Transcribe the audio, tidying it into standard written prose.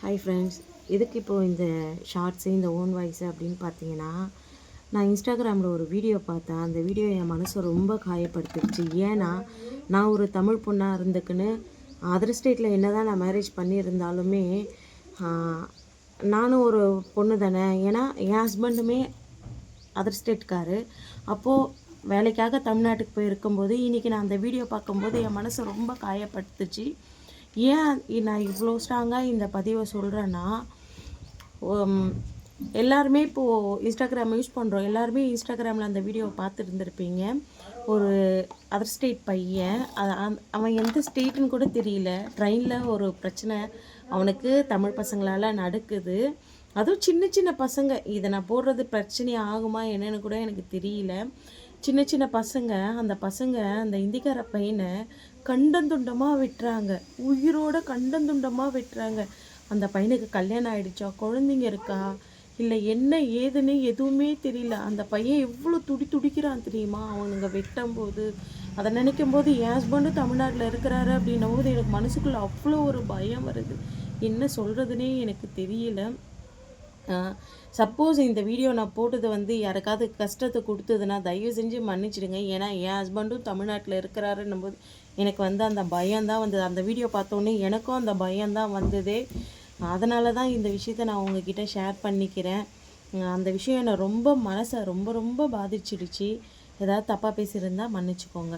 Hi friends, எதுக்கு இப்போது இந்த ஷார்ட்ஸு இந்த ஓன் வாய்ஸு அப்படின்னு பார்த்தீங்கன்னா, நான் இன்ஸ்டாகிராமில் ஒரு வீடியோ பார்த்தேன். அந்த வீடியோ என் மனசை ரொம்ப காயப்படுத்திடுச்சு. ஏன்னா நான் ஒரு தமிழ் பொண்ணாக இருந்துக்குன்னு அதர் ஸ்டேட்டில் என்ன தான் நான் மேரேஜ் பண்ணியிருந்தாலுமே நானும் ஒரு பொண்ணு தானே. ஏன்னா என் ஹஸ்பண்டுமே அதர் ஸ்டேட்காரு. அப்போது வேலைக்காக தமிழ்நாட்டுக்கு போய் இருக்கும்போது இன்றைக்கி நான் அந்த வீடியோ பார்க்கும்போது என் மனசை ரொம்ப காயப்படுத்துச்சு. ஏன் நான் இவ்வளோ ஸ்ட்ராங்காக இந்த பதிவை சொல்கிறேன்னா, எல்லாருமே இப்போது இன்ஸ்டாகிராம் யூஸ் பண்ணுறோம். எல்லாருமே இன்ஸ்டாகிராமில் அந்த வீடியோவை பார்த்துட்டு இருந்திருப்பீங்க. ஒரு அதர் ஸ்டேட் பையன், அவன் எந்த ஸ்டேட்டுன்னு கூட தெரியல. ட்ரெயினில் ஒரு பிரச்சனை அவனுக்கு தமிழ் பசங்களால் நடக்குது. அதுவும் சின்ன சின்ன பசங்க. இதை நான் போடுறது பிரச்சனை ஆகுமா என்னன்னு கூட எனக்கு தெரியல. சின்ன சின்ன பசங்க, அந்த பசங்க அந்த இந்திக்கார பையனை கண்டந்துண்டமாக விட்டுறாங்க. உயிரோட கண்டந்துண்டமாக விட்டுறாங்க. அந்த பையனுக்கு கல்யாணம் ஆகிடுச்சா, குழந்தைங்க இருக்கா, இல்லை என்ன ஏதுன்னு எதுவுமே தெரியல. அந்த பையன் எவ்வளோ துடிக்கிறான் தெரியுமா அவனுங்க வெட்டும்போது. அதை நினைக்கும் போது என் ஹஸ்பண்டும் தமிழ்நாட்டில் இருக்கிறாரு அப்படின்னும் போது எனக்கு மனசுக்குள்ளே அவ்வளோ ஒரு பயம் வருது. என்ன சொல்கிறதுனே எனக்கு தெரியல. சப்போஸ் இந்த வீடியோ நான் போட்டது யாருக்காவது கஷ்டத்தை கொடுத்ததுன்னா தயவு செஞ்சு மன்னிச்சிடுங்க. ஏன்னா என் ஹஸ்பண்டும் தமிழ்நாட்டில் இருக்கிறாருன்னும் போது எனக்கு அந்த பயம்தான் வந்தது. அந்த வீடியோ பார்த்தோன்னே எனக்கும் அந்த பயம்தான் வந்ததே. அதனால தான் இந்த விஷயத்தை நான் உங்ககிட்ட ஷேர் பண்ணிக்கிறேன். அந்த விஷயம் என்னை ரொம்ப மனசை ரொம்ப ரொம்ப பாதிச்சிடுச்சு. ஏதாவது தப்பாக பேசியிருந்தால் மன்னிச்சுக்கோங்க.